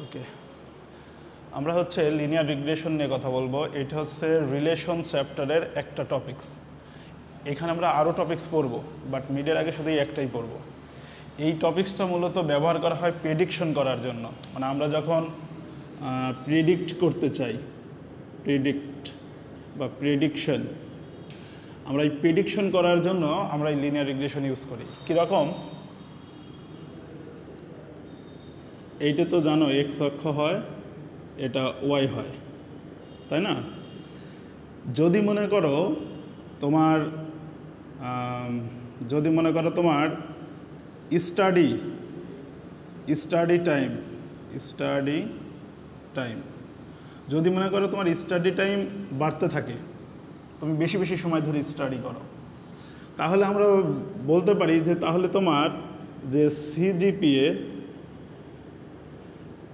ওকে, আমরা হচ্ছে linear regression নিয়ে কথা বলবো। এটা হচ্ছে রিলেশন চ্যাপ্টারের একটা টপিকস। এখানে আমরা আরও টপিকস পড়বো, বাট মিডের আগে শুধু একটাই পড়বো। এই টপিকসটা মূলত ব্যবহার করা হয় প্রেডিকশন করার জন্য। মানে আমরা যখন প্রেডিক্ট করতে চাই, প্রেডিক্ট বা প্রেডিকশন, আমরা এই প্রেডিকশন করার জন্য আমরা এই লিনিয়ার রিগ্রেশন ইউজ করি। কীরকম? এইটা তো জানো এক্স অক্ষ হয়, এটা ওয়াই হয়, তাই না? যদি মনে করো তোমার স্টাডি টাইম যদি মনে করো তোমার স্টাডি টাইম বাড়তে থাকে, তুমি বেশি বেশি সময় ধরে স্টাডি করো, তাহলে আমরা বলতে পারি যে তাহলে তোমার যে সিজিপিএ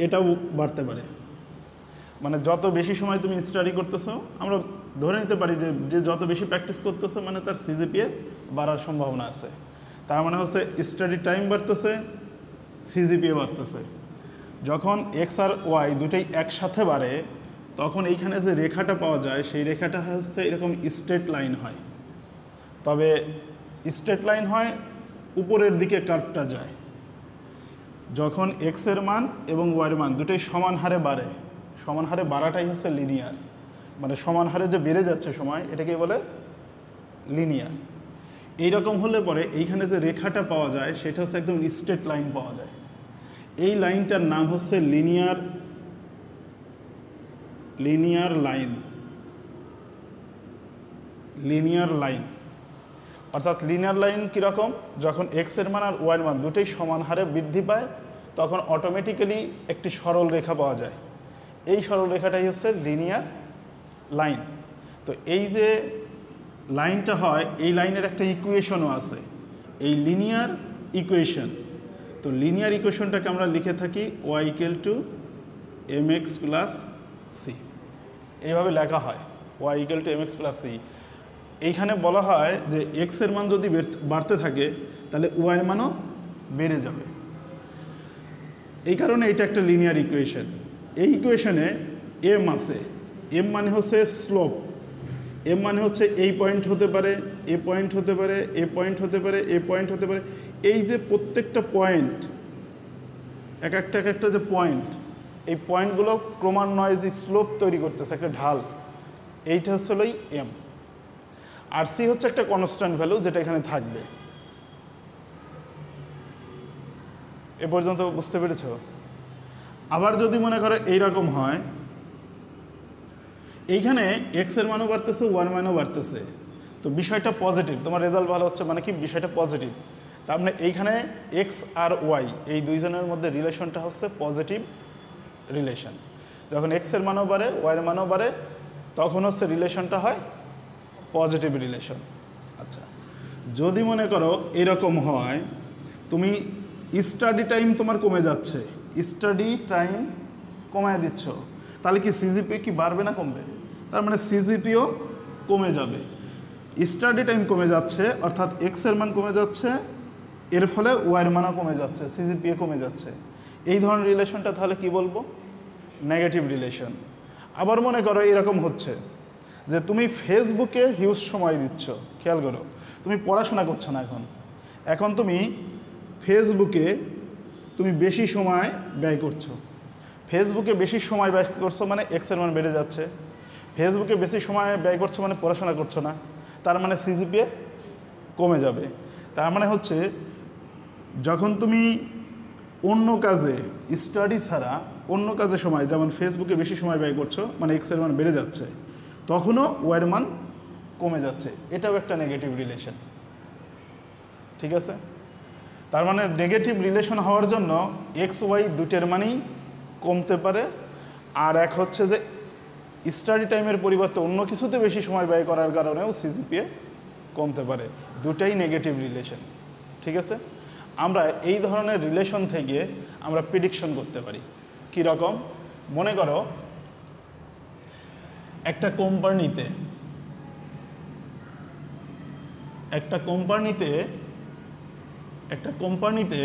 এটাও বাড়তে পারে। মানে যত বেশি সময় তুমি স্টাডি করতেছো, আমরা ধরে নিতে পারি যে যত বেশি প্র্যাকটিস করতেছো মানে তার সিজিপিএ বাড়ার সম্ভাবনা আছে। তার মানে হচ্ছে স্টাডি টাইম বাড়তেছে, সিজিপিএ বাড়তেছে। যখন এক্স আর ওয়াই দুটোই একসাথে বাড়ে, তখন এইখানে যে রেখাটা পাওয়া যায় সেই রেখাটা হচ্ছে এরকম স্ট্রেট লাইন হয়। তবে স্ট্রেট লাইন হয়, উপরের দিকে কার্ভটা যায়। যখন এক্সের মান এবং ওয়াইয়ের মান দুটোই সমান হারে বাড়ে, সমান হারে বাড়াটাই হচ্ছে লিনিয়ার। মানে সমান হারে যে বেড়ে যাচ্ছে সময়, এটাকে বলে লিনিয়ার। এইরকম হলে পরে এইখানে যে রেখাটা পাওয়া যায় সেটা হচ্ছে একদম স্ট্রেট লাইন পাওয়া যায়। এই লাইনটার নাম হচ্ছে লিনিয়ার লাইন। অর্থাৎ লিনিয়ার লাইন কীরকম? যখন এক্সের মান আর ওয়াইয়ের মান দুটোই সমান হারে বৃদ্ধি পায়, তখন অটোমেটিক্যালি একটি সরল রেখা পাওয়া যায়। এই সরল রেখাটাই হচ্ছে লিনিয়ার লাইন। তো এই যে লাইনটা হয়, এই লাইনের একটা ইকুয়েশনও আছে, এই লিনিয়ার ইকুয়েশন। তো লিনিয়ার ইকুয়েশনটাকে আমরা লিখে থাকি y = mx + c। এইভাবে লেখা হয় y = mx + c। এইখানে বলা হয় যে এক্সের মান যদি বাড়তে থাকে তাহলে ওয়াইয়ের মানও বেড়ে যাবে। এই কারণে এটা একটা লিনিয়ার ইকুয়েশন। এই ইকুয়েশনে এম আছে। এম মানে হচ্ছে স্লোপ। এম মানে হচ্ছে এই পয়েন্ট হতে পারে, এ পয়েন্ট হতে পারে, এ পয়েন্ট হতে পারে, এ পয়েন্ট হতে পারে। এই যে প্রত্যেকটা পয়েন্ট, এক একটা যে পয়েন্ট, এই পয়েন্টগুলো ক্রমান্বয়ে যে স্লোপ তৈরি করতেছে, একটা ঢাল, এইটা হচ্ছে হলো এম। আর সি হচ্ছে একটা কনস্ট্যান্ট ভ্যালু, যেটা এখানে থাকবে। এ পর্যন্ত বুঝতে পেরেছ? আবার যদি মনে করো এইরকম হয়, এইখানে এক্সের মানও বাড়তেছে, ওয়ান মানও বাড়তেছে, তো বিষয়টা পজিটিভ, তোমার রেজাল্ট ভালো হচ্ছে, মানে কি বিষয়টা পজিটিভ। তার মানে এইখানে এক্স আর ওয়াই এই দুইজনের মধ্যে রিলেশনটা হচ্ছে পজিটিভ রিলেশন। যখন এক্সের মানও বাড়ে, ওয়াইয়ের মানও বাড়ে, তখন হচ্ছে রিলেশনটা হয় পজিটিভ রিলেশন। আচ্ছা, যদি মনে করো এরকম হয়, তুমি স্টাডি টাইম তোমার কমে যাচ্ছে, স্টাডি টাইম কমায় দিচ্ছ, তাহলে কি সিজিপিএ কি বাড়বে না কমবে? তার মানে সিজিপিও কমে যাবে। স্টাডি টাইম কমে যাচ্ছে, অর্থাৎ এক্সের মান কমে যাচ্ছে, এর ফলে ওয়াইয়ের মানও কমে যাচ্ছে, সিজিপিএ কমে যাচ্ছে। এই ধরনের রিলেশনটা তাহলে কি বলবো? Negative relation. আবার মনে করো এরকম হচ্ছে যে তুমি ফেসবুকে হিউজ সময় দিচ্ছ, খেয়াল করো, তুমি পড়াশোনা করছো না, এখন তুমি ফেসবুকে বেশি সময় ব্যয় করছো। ফেসবুকে বেশি সময় ব্যয় করছো মানে এক্সের মান বেড়ে যাচ্ছে। ফেসবুকে বেশি সময় ব্যয় করছো মানে পড়াশোনা করছো না, তার মানে সিজিপিএ কমে যাবে। তার মানে হচ্ছে যখন তুমি অন্য কাজে, স্টাডি ছাড়া অন্য কাজে সময়, যেমন ফেসবুকে বেশি সময় ব্যয় করছো মানে এক্সের মান বেড়ে যাচ্ছে, তখনও ওয়াইয়ের মান কমে যাচ্ছে। এটাও একটা নেগেটিভ রিলেশন। ঠিক আছে? তার মানে নেগেটিভ রিলেশন হওয়ার জন্য এক্স ওয়াই দুটের মানই কমতে পারে। আর এক হচ্ছে যে স্টাডি টাইমের পরিবর্তে অন্য কিছুতে বেশি সময় ব্যয় করার কারণেও সিজিপিএ কমতে পারে। দুটাই নেগেটিভ রিলেশন। ঠিক আছে? আমরা এই ধরনের রিলেশন থেকে আমরা প্রেডিকশন করতে পারি। কী রকম? মনে করো একটা কোম্পানিতে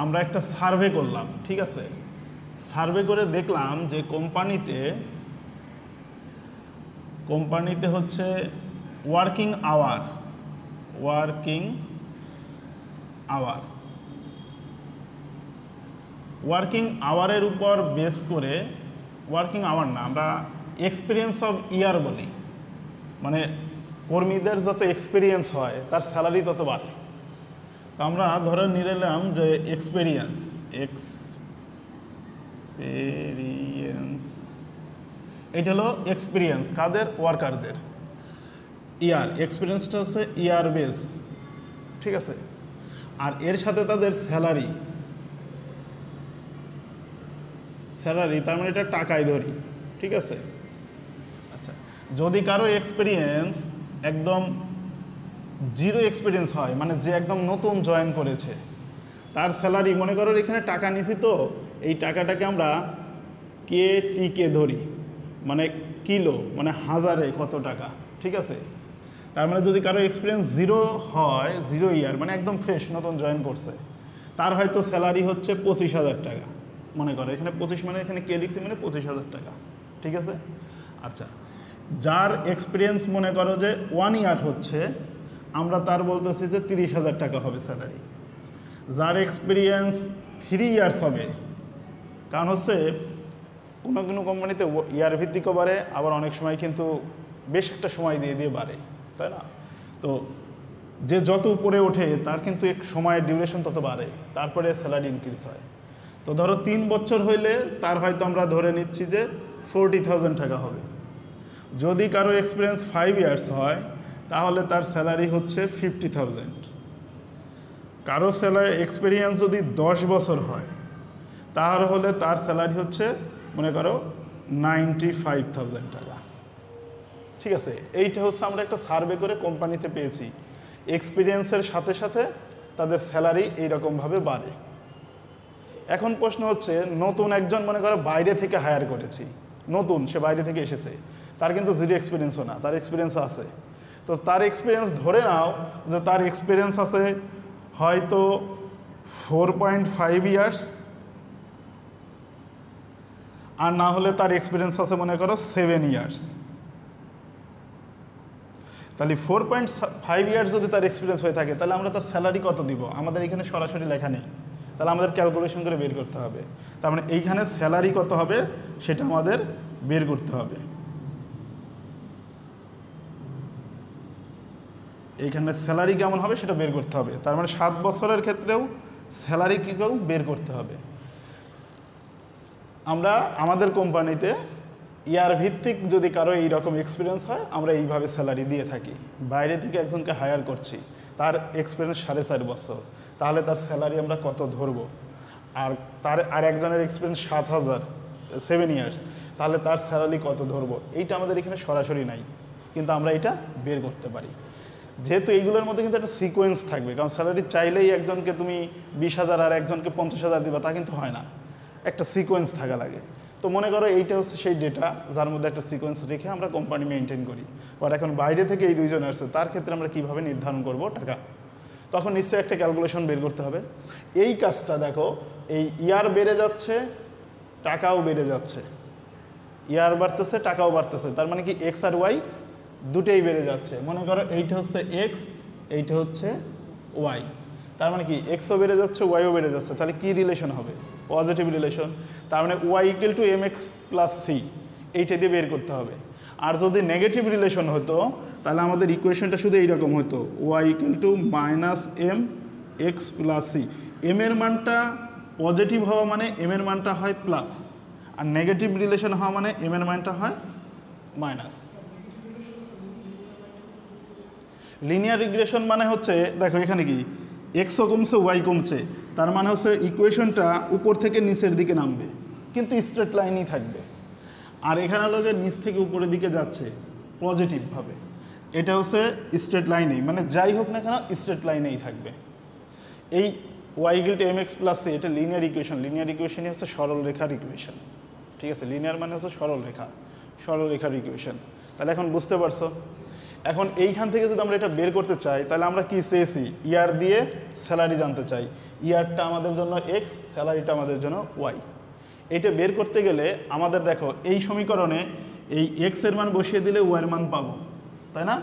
আমরা একটা সার্ভে করলাম। ঠিক আছে? সার্ভে করে দেখলাম যে কোম্পানিতে হচ্ছে ওয়ার্কিং আওয়ারের উপর বেস করে, ওয়ার্কিং আওয়ার না, আমরা এক্সপিরিয়েন্স অফ ইয়ার বলি, মানে কর্মীদের যত এক্সপিরিয়েন্স হয় তার স্যালারি তত বাড়ে। তো আমরা ধরে নিলাম যে এক্সপিরিয়েন্স এটা হলো এক্সপিরিয়েন্স কাদের? ওয়ার্কারদের। ইয়ার এক্সপিরিয়েন্সটা হচ্ছে ইয়ার বেস, ঠিক আছে। আর এর সাথে তাদের স্যালারি, তার মানে এটা টাকায় ধরি, ঠিক আছে। আচ্ছা, যদি কারো এক্সপিরিয়েন্স একদম জিরো এক্সপিরিয়েন্স হয়, মানে যে একদম নতুন জয়েন করেছে, তার স্যালারি মনে করো এখানে টাকা নিছি, তো এই টাকাটাকে আমরা কে ধরি, মানে কিলো, মানে হাজারে কত টাকা, ঠিক আছে। তার মানে যদি কারো এক্সপিরিয়েন্স জিরো হয়, 0 ইয়ার, মানে একদম ফ্রেশ নতুন জয়েন করছে, তার হয়তো স্যালারি হচ্ছে 25,000 টাকা, মনে করো এখানে 25 মানে এখানে কে লিখছি মানে 25,000 টাকা, ঠিক আছে। আচ্ছা, যার এক্সপিরিয়েন্স মনে করো যে 1 ইয়ার হচ্ছে, আমরা তার বলতেছি যে 30,000 টাকা হবে স্যালারি। যার এক্সপিরিয়েন্স 3 ইয়ার্স হবে, কারণ হচ্ছে কোনো কোম্পানিতে ইয়ার ভিত্তিকও বাড়ে, আবার অনেক সময় কিন্তু বেশ একটা সময় দিয়ে বাড়ে, তাই না। তো যে যত উপরে ওঠে তার কিন্তু এক সময়ের ডিউরেশন তত বাড়ে, তারপরে স্যালারি ইনক্রিজ হয়। তো ধরো 3 বছর হইলে তার হয়তো আমরা ধরে নিচ্ছি যে 40,000 টাকা হবে। যদি কারো এক্সপিরিয়েন্স 5 ইয়ার্স হয়, তাহলে তার স্যালারি হচ্ছে 50,000। কারো স্যালারি এক্সপিরিয়েন্স যদি 10 বছর হয়, তাহলে তার স্যালারি হচ্ছে মনে করো 95,000 টাকা, ঠিক আছে। এইটা হচ্ছে আমরা একটা সার্ভে করে কোম্পানিতে পেয়েছি, এক্সপিরিয়েন্সের সাথে সাথে তাদের স্যালারি এইরকমভাবে বাড়ে। এখন প্রশ্ন হচ্ছে, নতুন একজন মনে করো বাইরে থেকে হায়ার করেছি, নতুন, সে বাইরে থেকে এসেছে, তার কিন্তু জিরো এক্সপিরিয়েন্সও না, তার এক্সপিরিয়েন্স আছে। তো তার এক্সপিরিয়েন্স ধরে নাও যে তার এক্সপিরিয়েন্স আছে হয়তো 4.5 ইয়ার্স, আর না হলে তার এক্সপিরিয়েন্স আছে মনে করো 7 ইয়ার্স। তাহলে 4.5 ইয়ার্স যদি তার এক্সপিরিয়েন্স হয়ে থাকে, তাহলে আমরা তার স্যালারি কত দিব? আমাদের এখানে সরাসরি লেখা নেই, তাহলে আমাদের ক্যালকুলেশন করে বের করতে হবে। তার মানে এইখানে স্যালারি কত হবে সেটা আমাদের বের করতে হবে। এইখানে স্যালারি কেমন হবে সেটা বের করতে হবে। তার মানে 7 বছরের ক্ষেত্রেও স্যালারি কী বের করতে হবে। আমরা আমাদের কোম্পানিতে ইয়ার ভিত্তিক যদি কারো এইরকম এক্সপিরিয়েন্স হয়, আমরা এইভাবে স্যালারি দিয়ে থাকি। বাইরে থেকে একজনকে হায়ার করছি, তার এক্সপিরিয়েন্স 4.5 বছর, তাহলে তার স্যালারি আমরা কত ধরবো? আর একজনের এক্সপিরিয়েন্স 7 ইয়ার্স, তাহলে তার স্যালারি কত ধরবো? এইটা আমাদের এখানে সরাসরি নাই, কিন্তু আমরা এটা বের করতে পারি। যেহেতু এইগুলোর মধ্যে কিন্তু একটা সিকোয়েন্স থাকবে, কারণ স্যালারি চাইলেই একজনকে তুমি 20,000 আর একজনকে 50,000 দিবা, তা কিন্তু হয় না, একটা সিকোয়েন্স থাকা লাগে। তো মনে করো এইটা হচ্ছে সেই ডেটা যার মধ্যে একটা সিকোয়েন্স রেখে আমরা কোম্পানি মেনটেন করি। বাট এখন বাইরে থেকে এই 2 জন আসছে, তার ক্ষেত্রে আমরা কীভাবে নির্ধারণ করব টাকা? তখন নিশ্চয়ই একটা ক্যালকুলেশন বের করতে হবে। এই কাজটা দেখো, এই ইয়ার বেড়ে যাচ্ছে, টাকাও বেড়ে যাচ্ছে, ইয়ার বাড়তেছে, টাকাও বাড়তেছে, তার মানে কি এক্স আর ওয়াই দুটেই বেড়ে যাচ্ছে। মনে করো এইটা হচ্ছে এক্স, এইটা হচ্ছে ওয়াই, তার মানে কি এক্সও বেড়ে যাচ্ছে, ওয়াইও বেড়ে যাচ্ছে, তাহলে কি রিলেশন হবে? Positive relation. তার মানে y equal to mx plus C, এইটা দিয়ে বের করতে হবে। আর যদি নেগেটিভ রিলেশন হতো, তাহলে আমাদের ইকুয়েশনটা শুধু এইরকম হতো, y equal to -mx plus C. M এর মানটা পজিটিভ হওয়া মানে এম এর মানটা হয় প্লাস, আর নেগেটিভ রিলেশন হওয়া মানে এম এর মানটা হয় মাইনাস। লিনিয়ার রিগ্রেশন মানে হচ্ছে, দেখো এখানে কি এক্সও কমছে, ওয়াই কমছে, তার মানে হচ্ছে ইকুয়েশনটা উপর থেকে নিচের দিকে নামবে, কিন্তু স্ট্রেট লাইনই থাকবে। আর এখানে লোকে নিচ থেকে উপরের দিকে যাচ্ছে পজিটিভভাবে, এটা হচ্ছে স্ট্রেট লাইনেই, মানে যাই হোক না কেন স্ট্রেট লাইনেই থাকবে। এই y equal to mx plus C, এটা লিনিয়ার ইকুয়েশন। লিনিয়ার ইকুয়েশনই হচ্ছে সরল রেখার ইকুয়েশন, ঠিক আছে। লিনিয়ার মানে হচ্ছে সরল রেখার ইকুয়েশন। তাহলে এখন বুঝতে পারছো? এখন এইখান থেকে যদি আমরা এটা বের করতে চাই, তাহলে আমরা কি চেয়েছি? ইয়ার দিয়ে স্যালারি জানতে চাই। ইয়ারটা আমাদের জন্য এক্স, স্যালারিটা আমাদের জন্য ওয়াই। এইটা বের করতে গেলে আমাদের দেখো এই সমীকরণে এই এক্স এর মান বসিয়ে দিলে ওয়াইয়ের মান পাবো, তাই না?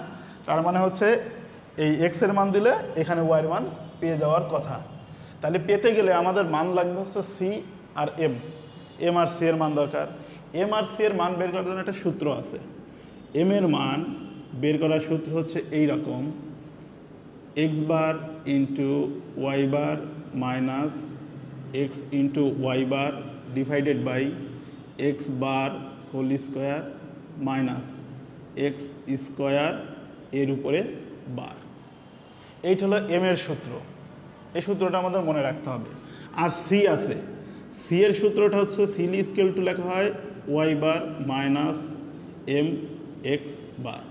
তার মানে হচ্ছে এই এক্স এর মান দিলে এখানে ওয়াইয়ের মান পেয়ে যাওয়ার কথা। তাহলে পেতে গেলে আমাদের মান লাগবে হচ্ছে সি আর এম, এম আর সি এর মান দরকার। এম আর সি এর মান বের করার জন্য একটা সূত্র আছে। এম এর মান বের করার সূত্র হচ্ছে এই রকম, x bar into y bar minus x into y bar divided by x bar whole square minus x square এর উপরে বার। এইটা হলো এম এর সূত্র। এই সূত্রটা আমাদের মনে রাখতে হবে। আর সি আছে, সি এর সূত্রটা হচ্ছে সি স্কেল টু লেখা হয় Y bar minus M X বার।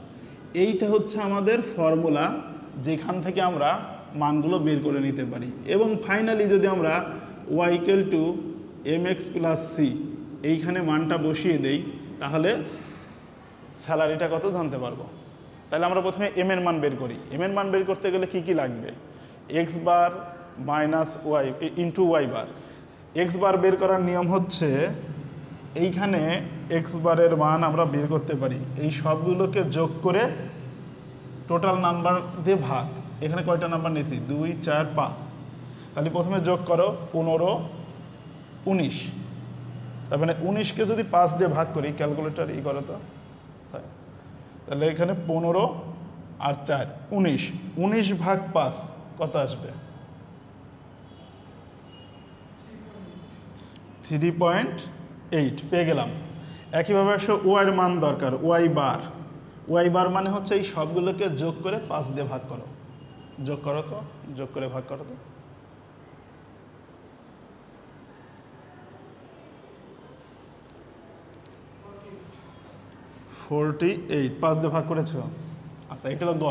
এইটা হচ্ছে আমাদের ফর্মুলা, যেখান থেকে আমরা মানগুলো বের করে নিতে পারি। এবং ফাইনালি যদি আমরা y equal to M x plus C এইখানে মানটা বসিয়ে দেই, তাহলে স্যালারিটা কত জানতে পারবো। তাহলে আমরা প্রথমে এম এর মান বের করি। এম এর মান বের করতে গেলে কি কি লাগবে? X bar minus Y into y বার। এক্স বার বের করার নিয়ম হচ্ছে এইখানে এক্স বারের মান আমরা বের করতে পারি এই সবগুলোকে যোগ করে টোটাল নাম্বার দিয়ে ভাগ। এখানে কয়টা নাম্বার নিয়েছি? 2, 4, 5। তাহলে প্রথমে যোগ করো 15, 19। তার মানে 19কে যদি 5 দিয়ে ভাগ করি, ক্যালকুলেটর ই করো তো, তাহলে এখানে 15 আর 4 19, 19 ভাগ 5 কত আসবে? 3.8 পেয়ে গেলাম। একইভাবে আসো ওয়াইয়ের মান দরকার, ওয়াই বার। ওয়াই বার মানে হচ্ছে এই সবগুলোকে যোগ করে 5 দিয়ে ভাগ করো। যোগ করো তো, যোগ করে ভাগ করো তো। 48, 5 দিয়ে ভাগ করেছো। আচ্ছা, এটা হলো গ।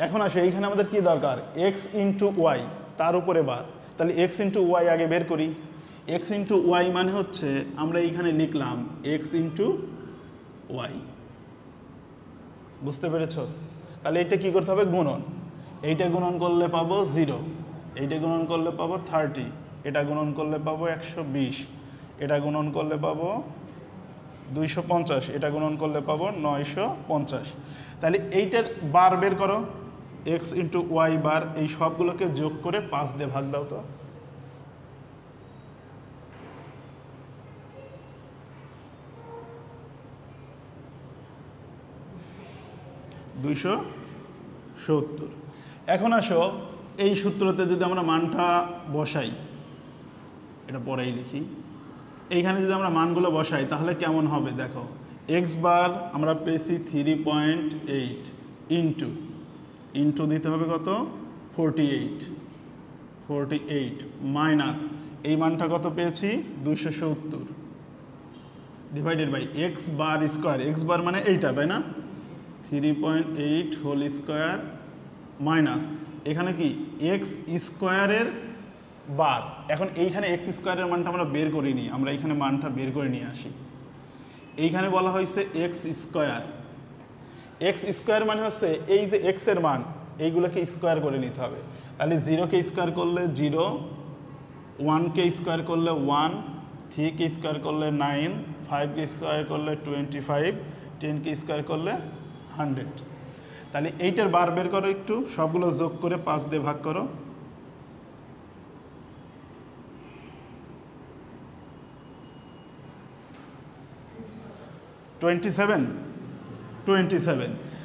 এখন আসো এইখানে আমাদের কি দরকার? এক্স ইন্টু ওয়াই, তার উপরে বার। তাহলে এক্স ইন্টু ওয়াই আগে বের করি। এক্স ইন্টু ওয়াই মানে হচ্ছে আমরা এইখানে লিখলাম এক্স ইন্টু ওয়াই। বুঝতে পেরেছ? তাহলে এইটা কি করতে হবে? গুণন। এইটা গুণন করলে পাবো 0, এইটা গুণন করলে পাবো 30, এটা গুণন করলে পাবো 120, এটা গুণন করলে পাবো 250, এটা গুণন করলে পাবো 950। তাহলে এইটার বার বের করো, এক্স ইন্টু ওয়াই বার। এই সবগুলোকে যোগ করে 5 দিয়ে ভাগ দাও তো। $270। এখন আসো এই সূত্রতে যদি আমরা মানটা বসাই, এটা পরেই লিখি, এইখানে যদি আমরা মানগুলো বসাই তাহলে কেমন হবে দেখো। এক্স বার আমরা পেয়েছি 3.8 ইন্টু দিতে হবে কত? 48 মাইনাস এই মানটা কত পেয়েছি? 270 divided by x bar square. X bar মানে এইটা, তাই না? 3.8 হোল স্কোয়ার মাইনাস এখানে কি এক্স স্কোয়ারের বার। এখন এইখানে এক্স স্কোয়ারের মানটা আমরা বের করিনি, আমরা এইখানে মানটা বের করে নিয়ে আসি। এইখানে বলা হয়েছে এক্স স্কোয়ার। এক্স স্কোয়ার মানে হচ্ছে এই যে এক্স এর মান, এইগুলোকে স্কোয়ার করে নিতে হবে। তাহলে 0কে স্কোয়ার করলে 0, 1কে স্কোয়ার করলে 1, 3কে স্কোয়ার করলে 9, 5কে স্কোয়ার করলে 25, 10কে স্কোয়ার করলে 100। তাহলে এইটার বার বের করো একটু, সবগুলো যোগ করে 5 দিয়ে ভাগ করো। 27।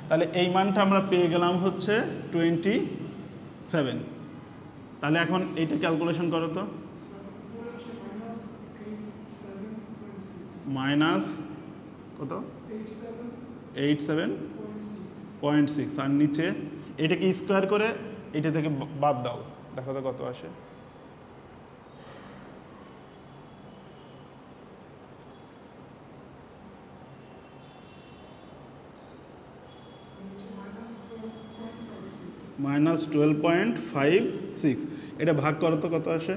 তাহলে এই মানটা আমরা পেয়ে গেলাম হচ্ছে 27। তাহলে এখন এইটা ক্যালকুলেশন করো তো। মাইনাস কত? 87.6। আর নিচে এটাকে স্কোয়ার করে এটা থেকে বাদ দাও, দেখো তো কত আসে। -12.56। এটা ভাগ করো তো কত আসে।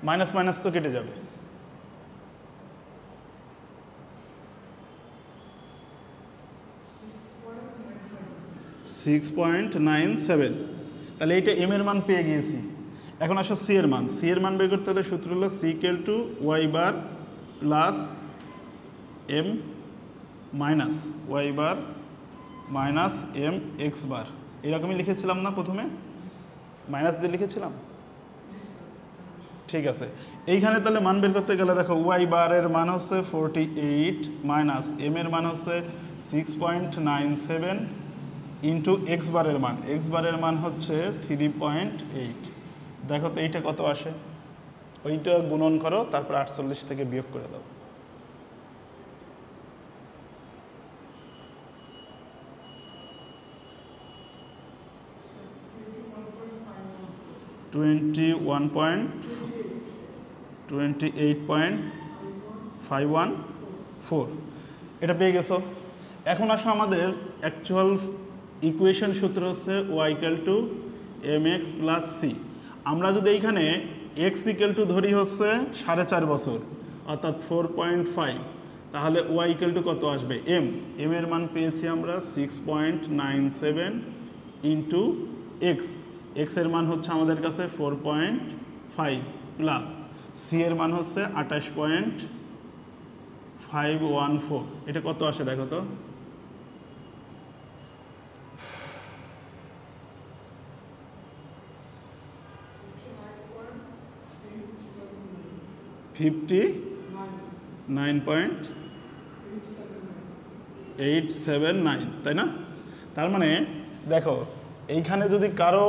মাইনাস মাইনাস তো কেটে যাবে। 6.97। তাহলে এইটা এম এর মান পেয়ে গিয়েছি। এখন আসো সি এর মান। সি এর মান বের করতে হলে সূত্র হলো C equal to Y bar plus M minus Y bar minus M X bar. এরকমই লিখেছিলাম না প্রথমে, মাইনাস দিয়ে লিখেছিলাম, ঠিক আছে। এইখানে তাহলে মান বের করতে গেলে দেখো ওয়াই বারের মান হচ্ছে 48 মাইনাস এম এর মান হচ্ছে 6.97 ইন্টু এক্স বারের মান হচ্ছে 3.8। দেখো তো এইটা কত আসে, ওইটা গুণন করো, তারপর 48 থেকে বিয়োগ করে দাও। $28.514 এটা পেয়ে গেছো। এখন আসো আমাদের অ্যাকচুয়াল ইকুয়েশন সূত্র হচ্ছে y equal to mx plus C. আমরা যদি এইখানে x ইকুয়াল টু ধরি হচ্ছে 4.5 বছর অর্থাৎ 4.5, তাহলে y ইকুয়াল টু কত আসবে, m এর মান পেয়েছি আমরা 6.97 ইন্টু x এর মান হচ্ছে আমাদের কাছে 4.5 প্লাস সি এর মান হচ্ছে 28.514। এটা কত আসে দেখো তো, $59.879, তাই না? তার মানে দেখো এইখানে যদি কারো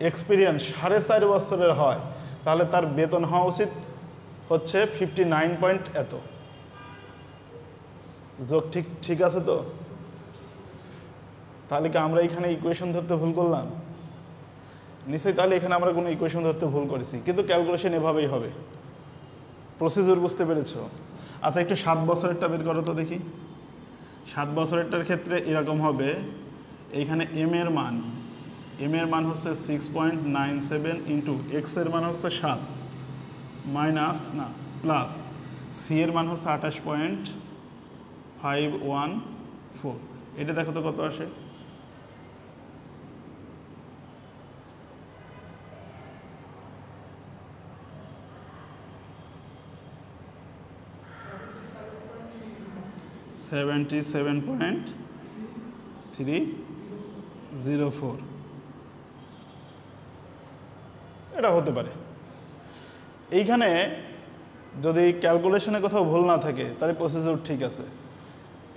এক্সপিরিয়েন্স 4.5 বছরের হয় তাহলে তার বেতন হওয়া উচিত হচ্ছে 59 পয়েন্ট এত। যোগ ঠিক আছে তো? তাহলে কি আমরা এখানে ইকুয়েশন ধরতে ভুল করলাম? নিশ্চয়ই। তাহলে এখানে আমরা কোনো ইকুয়েশন ধরতে ভুল করেছি, কিন্তু ক্যালকুলেশন এভাবেই হবে। প্রসিডিউর বুঝতে পেরেছো? আচ্ছা একটু 7 বছরেরটা বের করো তো দেখি। 7 বছরেরটার ক্ষেত্রে এরকম হবে, এইখানে এম এর মান হচ্ছে 6.97 ইন্টু এক্স এর মান হচ্ছে 7 মাইনাস না প্লাস সি এর মান হচ্ছে 28.514। এটা দেখো তো কত আসে, $77.304। এটা হতে পারে। এইখানে যদি ক্যালকুলেশনে কোথাও ভুল না থাকে তাহলে প্রসিডিউর ঠিক আছে,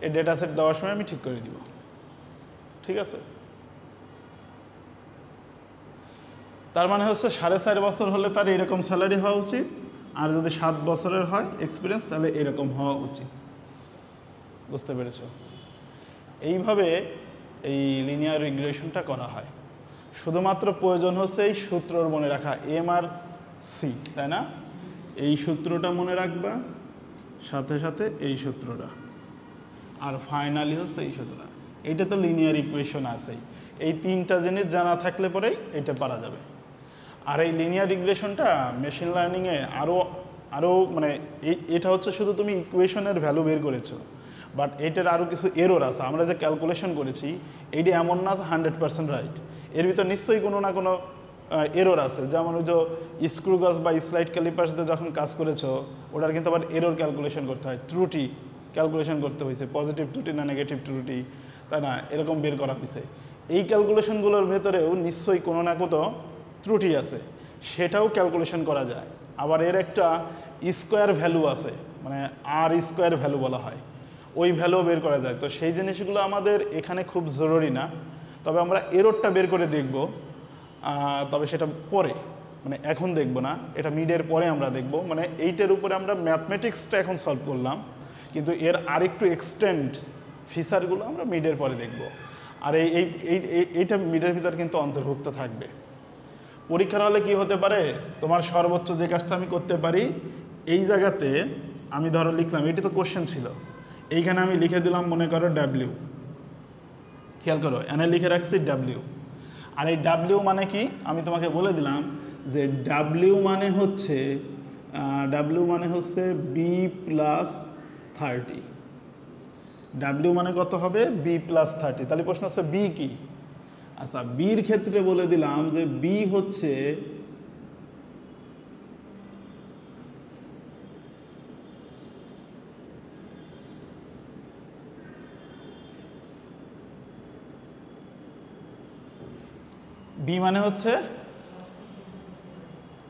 এই ডেটা সেট দেওয়ার সময় আমি ঠিক করে দিব, ঠিক আছে? তার মানে হচ্ছে 4.5 বছর হলে তার এরকম স্যালারি হওয়া উচিত, আর যদি 7 বছরের হয় এক্সপিরিয়েন্স তাহলে এরকম হওয়া উচিত। বুঝতে পেরেছ? এইভাবে এই লিনিয়ার রিগ্রেশনটা করা হয়। শুধুমাত্র প্রয়োজন হচ্ছে এই সূত্রর মনে রাখা, এম আর সি, তাই না? এই সূত্রটা মনে রাখবা, সাথে সাথে এই সূত্রটা, আর ফাইনালি হচ্ছে এই সূত্রটা। এইটা তো লিনিয়ার ইকুয়েশন আছেই। এই 3টা জিনিস জানা থাকলে পরেই এটা পারা যাবে। আর এই লিনিয়ার রিগ্রেশনটা মেশিন লার্নিংয়ে আরও মানে এটা হচ্ছে শুধু তুমি ইকুয়েশনের ভ্যালু বের করেছো, বাট এটার আরও কিছু এরর আছে। আমরা যে ক্যালকুলেশন করেছি এইটা এমন না 100% রাইট, এর ভিতর নিশ্চয়ই কোনো না কোনো এরর আছে। যেমন ওই যে স্ক্রু গাছ বা স্লাইড ক্যালিপার্স দিয়ে যখন কাজ করেছো ওটার কিন্তু আবার এরর ক্যালকুলেশন করতে হয়, ত্রুটি ক্যালকুলেশন করতে হয়েছে, পজিটিভ ত্রুটি না নেগেটিভ ত্রুটি, তাই না? এরকম বের করা হয়েছে। এই ক্যালকুলেশনগুলোর ভেতরেও নিশ্চয়ই কোনো না কোনো ত্রুটি আছে, সেটাও ক্যালকুলেশন করা যায়। আবার এর একটা স্কোয়ার ভ্যালু আছে, মানে আর স্কোয়ার ভ্যালু বলা হয়, ওই ভ্যালু বের করা যায়। তো সেই জিনিসগুলো আমাদের এখানে খুব জরুরি না, তবে আমরা এররটা বের করে দেখব, তবে সেটা পরে, মানে এখন দেখব না, এটা মিডের পরে আমরা দেখব। মানে এইটার উপরে আমরা ম্যাথমেটিক্সটা এখন সলভ করলাম, কিন্তু এর আরেকটু এক্সটেন্ড ফিচারগুলো আমরা মিডের পরে দেখব। আর এইটা মিডের ভিতর কিন্তু অন্তর্ভুক্ত থাকবে। পরীক্ষার হলে কি হতে পারে, তোমার সর্বোচ্চ যে কাজটা আমি করতে পারি, এই জায়গাতে আমি ধরো লিখলাম, এটি তো কোশ্চেন ছিল, এইখানে আমি লিখে দিলাম মনে করো ডাব্লিউ, খেয়াল করো এনে লিখে রাখছি ডাব্লিউ। আর এই ডাব্লিউ মানে কি আমি তোমাকে বলে দিলাম যে ডাব্লিউ মানে হচ্ছে বি প্লাস 30। ডাব্লিউ মানে কত হবে, বি প্লাস 30। তাহলে প্রশ্ন হচ্ছে বি কি? আচ্ছা, বির ক্ষেত্রে বলে দিলাম যে বি হচ্ছে বি মানে হচ্ছে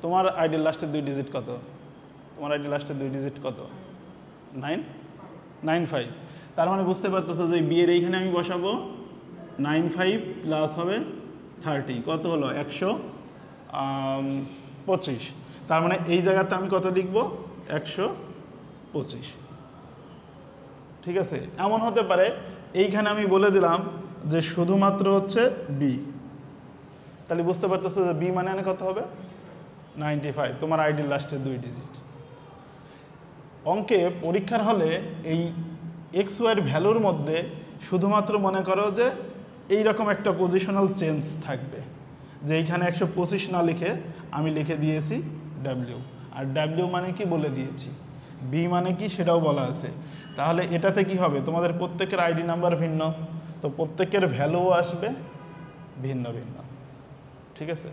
তোমার আইডির লাস্টের 2 ডিজিট কত? তোমার আইডির লাস্টের 2 ডিজিট কত? 995। তার মানে বুঝতে পারতেছো যে বি এর এইখানে আমি বসাবো 95 প্লাস হবে 30, কত হলো? 125। তার মানে এই জায়গাতে আমি কত লিখবো? 125। ঠিক আছে, এমন হতে পারে এইখানে আমি বলে দিলাম যে শুধুমাত্র হচ্ছে বি, তাহলে বুঝতে পারতেছো যে বি মানে কত হবে? 95, তোমার আইডির লাস্টের 2 ডিজিট। অঙ্কে পরীক্ষার হলে এই এক্স ওয়াইয়ের ভ্যালুর মধ্যে শুধুমাত্র মনে করো যে এইরকম একটা পজিশনাল চেঞ্জ থাকবে, যে এইখানে 125 না লিখে আমি লিখে দিয়েছি ডাব্লিউ, আর ডাব্লিউ মানে কি বলে দিয়েছি, বি মানে কি সেটাও বলা আছে। তাহলে এটাতে কি হবে? তোমাদের প্রত্যেকের আইডি নাম্বার ভিন্ন, তো প্রত্যেকের ভ্যালুও আসবে ভিন্ন ভিন্ন। ঠিক আছে,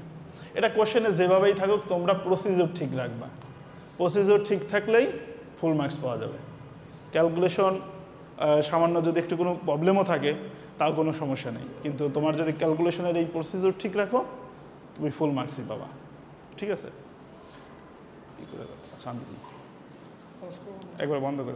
এটা কোশ্চেনে যেভাবেই থাকুক তোমরা প্রসিডিউর ঠিক রাখবা, প্রসিডিউর ঠিক থাকলেই ফুল মার্কস পাওয়া যাবে। ক্যালকুলেশন সামান্য যদি একটু কোনো প্রবলেমও থাকে তাও কোনো সমস্যা নেই, কিন্তু তোমার যদি ক্যালকুলেশনের এই প্রসিডিউর ঠিক রাখো তুমি ফুল মার্কসই পাবা। ঠিক আছে, কী করে? আচ্ছা আমি একবার বন্ধ করে